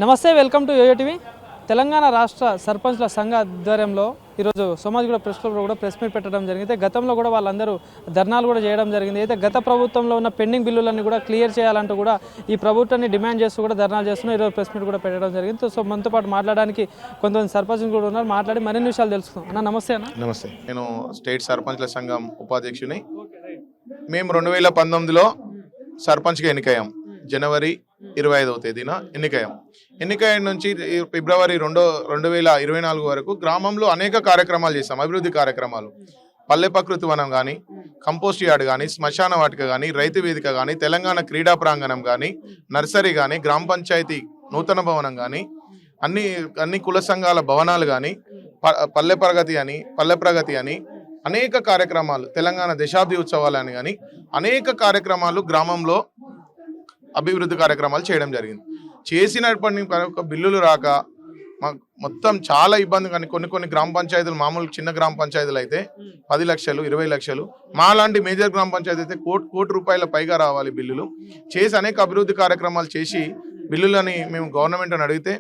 నమస్తే, welcome to YoYo TV. Telangana రాష్ట్ర సర్పంచ్ల సంఘ ఆధ్వర్యంలో ఈరోజు సోమాజిగూడ ప్రెస్ క్లబ్లో కూడా ప్రెస్ మీట్ పెట్టడం జరిగింది. గతంలో కూడా వాళ్ళందరూ ధర్నాలు కూడా చేయడం జరిగింది. అయితే గత ప్రభుత్వంలో ఉన్న పెండింగ్ బిల్లులన్నీ కూడా క్లియర్ చేయాలంటూ కూడా ఈ ప్రభుత్వాన్ని డిమాండ్ చేస్తూ కూడా ధర్నాలు చేస్తున్నారు. ఈరోజు ప్రెస్ మీట్ కూడా పెట్టడం జరిగింది. సో మనతో పాటు మాట్లాడడానికి కొంతమంది సర్పంచ్లు కూడా ఉన్నారు. మాట్లాడి మరిన్ని విషయాలు తెలుసుకుందాం. అన్న నమస్తే. అన్న నమస్తే. నేను స్టేట్ సర్పంచ్ల సంఘం ఉపాధ్యక్షుని. మేము 2019లో సర్పంచ్గా ఎన్నికయ్యాం. జనవరి 25వ తేదీన ఎన్నికైన నుంచి ఫిబ్రవరి 2024 వరకు గ్రామంలో అనేక కార్యక్రమాలు చేశాం. అభివృద్ధి కార్యక్రమాలు, పల్లె ప్రకృతి వనం కానీ, కంపోస్ట్ యార్డ్ కానీ, శ్మశాన వాటిక కానీ, రైతు వేదిక కానీ, తెలంగాణ క్రీడా ప్రాంగణం కానీ, నర్సరీ కానీ, గ్రామ పంచాయతీ నూతన భవనం కానీ, అన్ని కుల సంఘాల భవనాలు కానీ, పల్లె ప్రగతి అని అనేక కార్యక్రమాలు, తెలంగాణ దశాబ్ది ఉత్సవాలని కానీ అనేక కార్యక్రమాలు గ్రామంలో అభివృద్ధి కార్యక్రమాలు చేయడం జరిగింది. చేసినప్పటి బిల్లులు రాక మొత్తం చాలా ఇబ్బంది. కానీ కొన్ని గ్రామ పంచాయతీలు, మామూలు చిన్న గ్రామ పంచాయతీలు అయితే 10 లక్షలు 20 లక్షలు, మా లాంటి మేజర్ గ్రామ పంచాయతీ అయితే కోటి రూపాయల పైగా రావాలి బిల్లులు. చేసి అనేక అభివృద్ధి కార్యక్రమాలు చేసి బిల్లులని మేము గవర్నమెంట్ అని అడిగితే,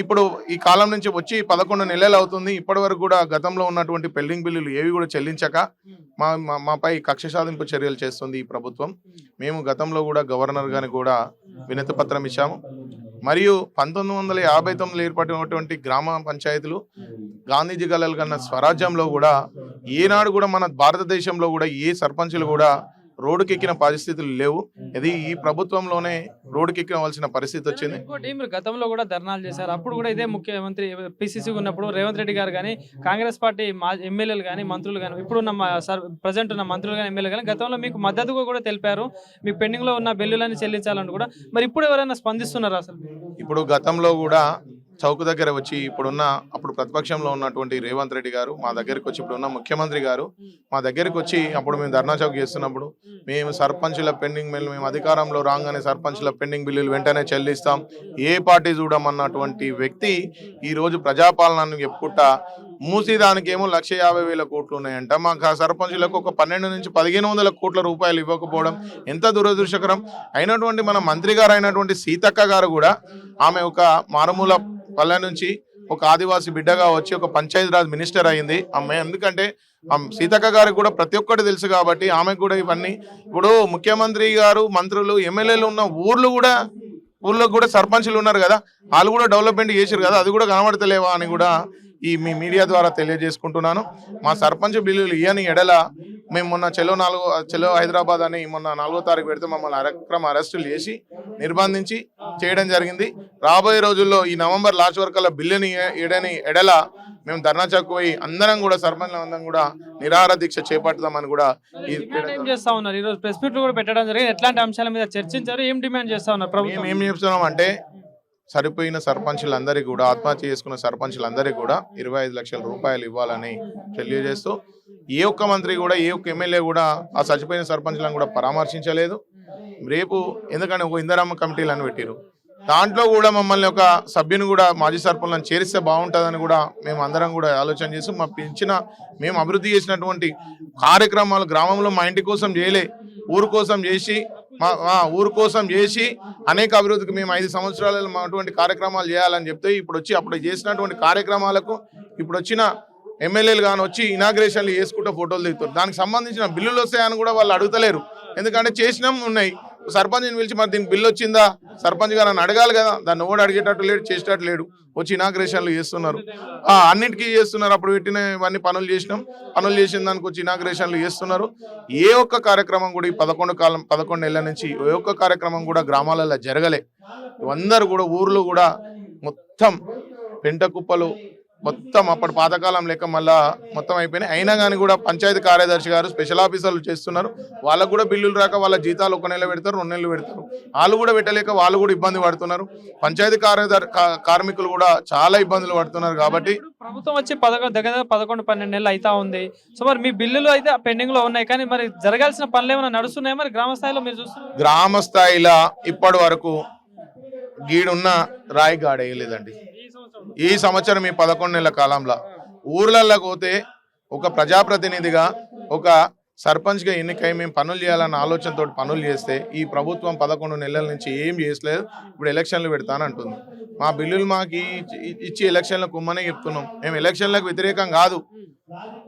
ఇప్పుడు ఈ కాలం నుంచి వచ్చి 11 నెలలు అవుతుంది. ఇప్పటి వరకు కూడా గతంలో ఉన్నటువంటి పెండింగ్ బిల్లులు ఏవి కూడా చెల్లించక మాపై కక్ష సాధింపు చర్యలు చేస్తుంది ఈ ప్రభుత్వం. మేము గతంలో కూడా గవర్నర్ గారికి కూడా వినతి పత్రం ఇచ్చాము. మరియు 1959 ఏర్పడినటువంటి గ్రామ పంచాయతీలు గాంధీజీ కలలు కన్న స్వరాజ్యంలో కూడా ఏనాడు కూడా మన భారతదేశంలో కూడా ఏ సర్పంచులు కూడా రోడ్డుకెక్కిన పరిస్థితులు లేవు. ఇది ఈ ప్రభుత్వంలోనే రోడ్డుకెక్కవలసిన పరిస్థితి వచ్చింది. మీరు గతంలో కూడా ధర్నాలు చేశారు. అప్పుడు కూడా ఇదే ముఖ్యమంత్రి పిసిసి ఉన్నప్పుడు రేవంత్ రెడ్డి గారు కానీ, కాంగ్రెస్ పార్టీ ఎమ్మెల్యేలు కానీ, మంత్రులు కానీ, ఇప్పుడున్న ప్రజెంట్ ఉన్న మంత్రులు కానీ, ఎమ్మెల్యేలు కానీ గతంలో మీకు మద్దతుగా కూడా తెలిపారు. మీకు పెండింగ్ లో ఉన్న బిల్లులని చెల్లించాలని కూడా. మరి ఇప్పుడు ఎవరైనా స్పందిస్తున్నారు? అసలు ఇప్పుడు గతంలో కూడా చౌక్ దగ్గర వచ్చి అప్పుడు ప్రతిపక్షంలో ఉన్నటువంటి రేవంత్ రెడ్డి గారు మా దగ్గరికి వచ్చి, ఇప్పుడున్న ముఖ్యమంత్రి గారు మా దగ్గరికి వచ్చి, అప్పుడు మేము ధర్నా చౌక్ చేస్తున్నప్పుడు, మేము సర్పంచుల పెండింగ్ బిల్లు, మేము అధికారంలో రాగానే సర్పంచుల పెండింగ్ బిల్లులు వెంటనే చెల్లిస్తాం, ఏ పార్టీ చూడమన్నటువంటి వ్యక్తి ఈరోజు ప్రజాపాలనను చెప్పుకుంటా మూసేదానికి ఏమో 1,50,000 కోట్లు ఉన్నాయంట. మాకు ఆ సర్పంచులకు ఒక 12 నుంచి 1,500 కోట్ల రూపాయలు ఇవ్వకపోవడం ఎంత దురదృష్టకరం. అయినటువంటి మన మంత్రి గారు అయినటువంటి సీతక్క గారు కూడా, ఆమె ఒక మారుమూల పల్లె నుంచి ఒక ఆదివాసీ బిడ్డగా వచ్చి ఒక పంచాయతీరాజ్ మినిస్టర్ అయింది ఆమె. ఎందుకంటే సీతక్క గారికి కూడా ప్రతి ఒక్కటి తెలుసు కాబట్టి ఆమెకు కూడా ఇవన్నీ. ఇప్పుడు ముఖ్యమంత్రి గారు, మంత్రులు, ఎమ్మెల్యేలు ఉన్న ఊర్లో కూడా సర్పంచులు ఉన్నారు కదా, వాళ్ళు కూడా డెవలప్మెంట్ చేశారు కదా, అది కూడా కనబడతలేవా అని కూడా ఈ మీ మీడియా ద్వారా తెలియజేసుకుంటున్నాను. మా సర్పంచ్ బిల్లులు ఇయని ఎడల మేము మొన్న చెలో హైదరాబాద్ అని మొన్న 4వ తారీఖు పెడితే మమ్మల్ని అరెస్టులు చేసి నిర్బంధించి చేయడం జరిగింది. రాబోయే రోజుల్లో ఈ నవంబర్ లాస్ట్ వరకు బిల్లుని ఎడల మేము ధర్నా చౌక్ పోయి అందరం కూడా సర్పంచ్ల అందరం కూడా నిరాహార దీక్ష చేపడతామని కూడా చేస్తా ఉన్నారు. ఈరోజు ప్రెస్ మీట్ కూడా పెట్టడం జరిగింది. ఎట్లాంటి అంశాల మీద చర్చించారు, ఏం డిమాండ్ చేస్తా ఉన్నారు ప్రభుత్వం? ఏం చెప్తున్నాం అంటే, సరిపోయిన సర్పంచులందరికీ కూడా, ఆత్మహత్య చేసుకున్న సర్పంచులందరికీ కూడా 25 లక్షల రూపాయలు ఇవ్వాలని తెలియజేస్తూ, ఏ ఒక్క మంత్రి కూడా, ఏ ఒక్క ఎమ్మెల్యే కూడా ఆ చచ్చిపోయిన సర్పంచులను కూడా పరామర్శించలేదు. రేపు ఎందుకంటే ఒక ఇందిరమ్మ కమిటీలను పెట్టారు, దాంట్లో కూడా మమ్మల్ని ఒక సభ్యుని కూడా మాజీ సర్పంచ్లను చేరిస్తే బాగుంటుందని కూడా మేము అందరం కూడా ఆలోచన చేసి, మేము అభివృద్ధి చేసినటువంటి కార్యక్రమాలు గ్రామంలో మా ఇంటి కోసం చేయలే, ఊరు కోసం చేసి అనేక అభివృద్ధికి మేము 5 సంవత్సరాలలో అటువంటి కార్యక్రమాలు చేయాలని చెప్తే, అప్పుడు చేసినటువంటి కార్యక్రమాలకు ఇప్పుడు వచ్చిన ఎమ్మెల్యేలు కానీ వచ్చి ఇనాగ్రేషన్లు చేసుకుంటూ ఫోటోలు దిగుతారు. దానికి సంబంధించిన బిల్లులు వస్తాయని కూడా వాళ్ళు అడుగుతలేరు. ఎందుకంటే చేసినాం ఉన్నాయి. సర్పంచ్ని పిలిచి మరి దీనికి బిల్లు వచ్చిందా, సర్పంచ్ గారు అని అడగాలి కదా. దాన్ని ఓడి అడిగేటట్టు లేడు, చేసేటట్టు లేడు. వచ్చి ఇనాగ్రేషన్లు చేస్తున్నారు, అన్నింటికీ చేస్తున్నారు. అప్పుడు పెట్టిన ఇవన్నీ పనులు చేసిన దానికి వచ్చి ఇనాగ్రేషన్లు చేస్తున్నారు. ఏ ఒక్క కార్యక్రమం కూడా ఈ 11 నెలల నుంచి ఏ ఒక్క కార్యక్రమం కూడా గ్రామాలలో జరగలే. అందరూ కూడా ఊర్లు కూడా మొత్తం పెంట కుప్పలు, మొత్తం అప్పటి పాతకాలం లెక్క మళ్ళా మొత్తం అయిపోయినాయి. అయినా కానీ కూడా పంచాయతీ కార్యదర్శి గారు, స్పెషల్ ఆఫీసర్లు చేస్తున్నారు. వాళ్ళకు కూడా బిల్లులు రాక వాళ్ళ జీతాలు 1 నెల పెడతారు, 2 నెలలు పెడతారు. వాళ్ళు కూడా పెట్టలేక వాళ్ళు కూడా ఇబ్బంది పడుతున్నారు. పంచాయతీ కార్మికులు కూడా చాలా ఇబ్బందులు పడుతున్నారు. కాబట్టి ప్రభుత్వం వచ్చి 11-12 నెలలు అవుతా ఉంది. సో మరి మీ బిల్లులు అయితే పెండింగ్ లో ఉన్నాయి, కానీ మరి జరగాల్సిన పనులు ఏమైనా నడుస్తున్నాయి? మరి గ్రామ స్థాయిలో మీరు చూస్తున్నారు? గ్రామ స్థాయిలో ఇప్పటి వరకు గీడున్న రాయి గాడేయలేదండి. ఈ సంవత్సరం ఈ 11 నెలల కాలంలో ఊర్లలోకి పోతే ఒక ప్రజాప్రతినిధిగా, ఒక సర్పంచ్గా ఎన్నికై మేము పనులు చేయాలన్న ఆలోచనతో పనులు చేస్తే ఈ ప్రభుత్వం 11 నెలల నుంచి ఏం చేసలేదు. ఇప్పుడు ఎలక్షన్లు పెడతానంటుంది. మా బిల్లులు మాకు ఇచ్చి ఎలక్షన్లకు కుమ్మనే చెప్తున్నాం. మేము ఎలక్షన్లకు వ్యతిరేకం కాదు.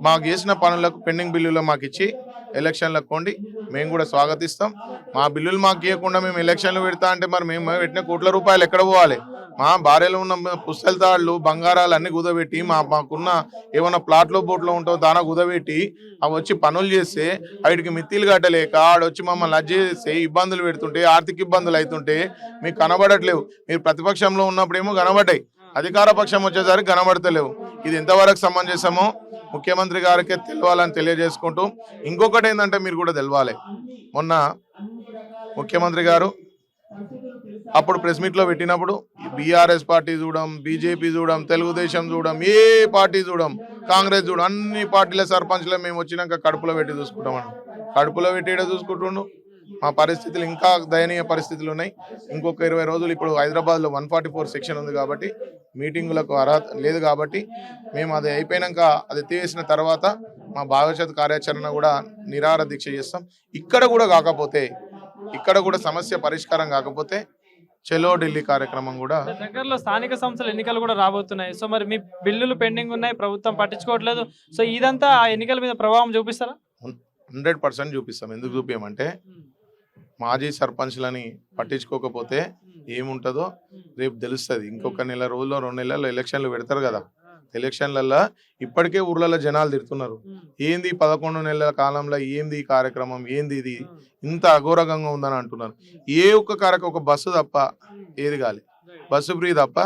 మాకు చేసిన పనులకు పెండింగ్ బిల్లులు మాకు ఇచ్చి ఎలక్షన్లకు కొండి మేము కూడా స్వాగతిస్తాం. మా బిల్లులు మాకు ఇవ్వకుండా మేము ఎలక్షన్లు పెడతా అంటే మరి మేము పెట్టిన కోట్ల రూపాయలు ఎక్కడ పోవాలి? మా భార్యలో ఉన్న పుస్తల తాళ్ళు బంగారాలు అన్ని కుదబెట్టి మాకున్న ఏమన్నా ప్లాట్లో బోట్లో ఉంటో దానా కుదబెట్టి అవి వచ్చి పనులు చేస్తే వాటికి మిత్తిలు కట్టలేక ఆడొచ్చి మమ్మల్ని లజ్జ చేస్తే ఇబ్బందులు పెడుతుంటే ఆర్థిక ఇబ్బందులు అవుతుంటే మీకు కనబడట్లేవు. మీరు ప్రతిపక్షంలో ఉన్నప్పుడేమో కనబడ్డాయి, అధికార పక్షం వచ్చేసరికి కనబడతలేవు. ఇది ఎంతవరకు సమంజసమో ముఖ్యమంత్రి గారికే తెలవాలని తెలియజేసుకుంటూ, ఇంకొకటి ఏంటంటే మీరు కూడా తెలవాలి. మొన్న ముఖ్యమంత్రి గారు అప్పుడు ప్రెస్ మీట్లో పెట్టినప్పుడు బీఆర్ఎస్ పార్టీ చూడం, బీజేపీ చూడం, తెలుగుదేశం చూడం, ఏ పార్టీ చూడం, కాంగ్రెస్ చూడం, అన్ని పార్టీల సర్పంచ్లో మేము వచ్చినాక కడుపులో పెట్టి చూసుకుంటామని. కడుపులో పెట్టి చూసుకుంటుండు. మా పరిస్థితులు ఇంకా దయనీయ పరిస్థితులు ఉన్నాయి. ఇంకొక 20 రోజులు ఇప్పుడు హైదరాబాద్లో 144 సెక్షన్ ఉంది కాబట్టి మీటింగులకు అర్హత లేదు కాబట్టి మేము అది అయిపోయాక అది ఎత్తివేసిన తర్వాత మా భవిష్యత్ కార్యాచరణ కూడా నిరాహార దీక్ష చేస్తాం. ఇక్కడ కూడా సమస్య పరిష్కారం కాకపోతే చలో ఢిల్లీ కార్యక్రమం కూడా. దగ్గరలో స్థానిక సంస్థల ఎన్నికలు కూడా రాబోతున్నాయి. సో మరి మీ బిల్లులు పెండింగ్ ఉన్నాయి, ప్రభుత్వం పట్టించుకోవట్లేదు. సో ఇదంతా ఆ ఎన్నికల మీద ప్రభావం చూపిస్తారా? 100% చూపిస్తాం. ఎందుకు చూపించమంటే మాజీ సర్పంచ్లని పట్టించుకోకపోతే ఏముంటుందో రేపు తెలుస్తుంది. ఇంకొక నెల రోజుల్లో 2 నెలల్లో ఎలక్షన్లు పెడతారు కదా. ఎలక్షన్లలో ఇప్పటికే ఊర్లలో జనాలు తిడుతున్నారు. ఏంది 11 నెలల కాలంలో ఏంది ఈ కార్యక్రమం, ఏంది ఇది ఇంత అఘోరకంగా ఉందని అంటున్నారు. ఏ ఒక్క కార్యక్రమం, ఒక బస్సు తప్ప ఏది కాలే, బస్సు ఫ్రీ తప్ప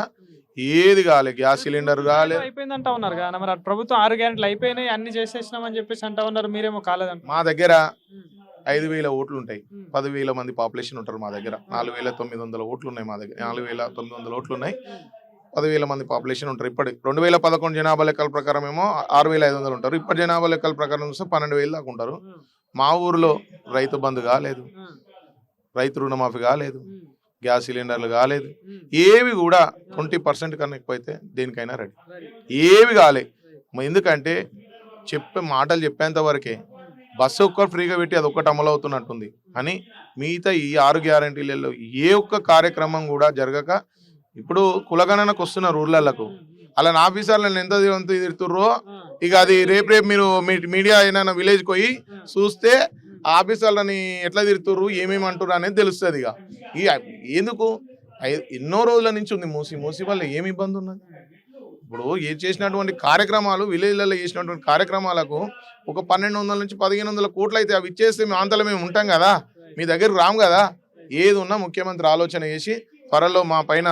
ఏది కాలే, గ్యాస్ సిలిండర్ కాలే. అయిపోయిందంటా ఉన్నారు కదా మరి ప్రభుత్వం 6 గ్యారెంటీలు అయిపోయినాయి, అన్ని చేసేసినామని చెప్పేసి అంటా ఉన్నారు. మీరేమో కాలేదంట. మా దగ్గర 5,000 ఓట్లు ఉంటాయి. 10,000 మంది పాపులేషన్ ఉంటారు మా దగ్గర. 4,900 ఓట్లు ఉన్నాయి మా దగ్గర. 4,900 ఓట్లు ఉన్నాయి. 10,000 మంది పాపులేషన్ ఉంటారు. ఇప్పటి 2011 జనాభా లెక్కల ప్రకారం ఏమో 6,500 ఉంటారు. ఇప్పటి జనాభా లెక్కల ప్రకారం చూస్తే 12,000 దాకా ఉంటారు. మా ఊర్లో రైతు బంధు కాలేదు, రైతు రుణమాఫీ కాలేదు, గ్యాస్ సిలిండర్లు కాలేదు. ఏవి కూడా 20% కన్నా ఎక్కువైతే దేనికైనా రెడీ. ఏవి కాలే. ఎందుకంటే మాటలు చెప్పేంత వరకే. బస్సు ఒక్కరు ఫ్రీగా పెట్టి అది ఒక్కటి అమలు అవుతున్నట్టుంది అని మిగతా ఈ 6 గ్యారంటీలలో ఏ ఒక్క కార్యక్రమం కూడా జరగక ఇప్పుడు కులగణనకు వస్తున్నారు ఊర్లకు. అలా ఆఫీసర్లను ఎంత తిడుతుర్రో ఇక అది రేపు మీరు మీడియా అయినా విలేజ్కి పోయి చూస్తే ఆఫీసర్లని ఎట్లా తిడుతుర్రు, ఏమేమి అంటుర్రు అనేది తెలుస్తుంది. ఇక ఎందుకు ఎన్నో రోజుల నుంచి ఉంది మూసి వల్ల ఏమి ఇబ్బంది ఉన్నది. ఇప్పుడు చేసినటువంటి కార్యక్రమాలు విలేజ్లలో చేసినటువంటి కార్యక్రమాలకు ఒక 1,200 నుంచి 1,500 కోట్లు అయితే అవి ఇచ్చేస్తే మేము అంతలో మేము ఉంటాం కదా, మీ దగ్గరకు రాము కదా. ఏది ఉన్నా ముఖ్యమంత్రి ఆలోచన చేసి త్వరలో మా పైన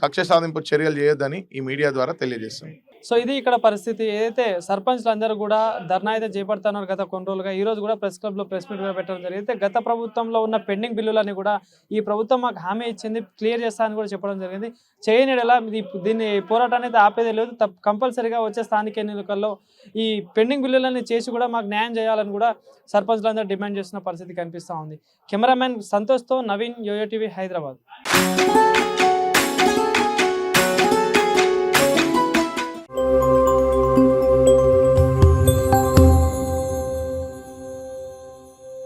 కక్ష సాధింపు చర్యలు చేయొద్దని ఈ మీడియా ద్వారా తెలియజేస్తాం. సో ఇది ఇక్కడ పరిస్థితి. ఏదైతే సర్పంచ్లు అందరూ కూడా ధర్నా అయితే చేపడుతున్నారు గత కొన్ని రోజులుగా. ఈ రోజు కూడా ప్రెస్ క్లబ్లో ప్రెస్ మీట్ కూడా పెట్టడం జరిగింది. గత ప్రభుత్వంలో ఉన్న పెండింగ్ బిల్లులని కూడా ఈ ప్రభుత్వం మాకు హామీ ఇచ్చింది, క్లియర్ చేస్తానని కూడా చెప్పడం జరిగింది. చేయనిడలా దీన్ని పోరాటాన్ని అయితే ఆపేదే లేదు. కంపల్సరీగా వచ్చే స్థానిక ఎన్నికల్లో ఈ పెండింగ్ బిల్లులని చేసి కూడా మాకు న్యాయం చేయాలని కూడా సర్పంచ్లందరూ డిమాండ్ చేస్తున్న పరిస్థితి కనిపిస్తూ ఉంది. కెమెరామెన్ సంతోష్తో నవీన్, యోయో టీవీ, హైదరాబాద్.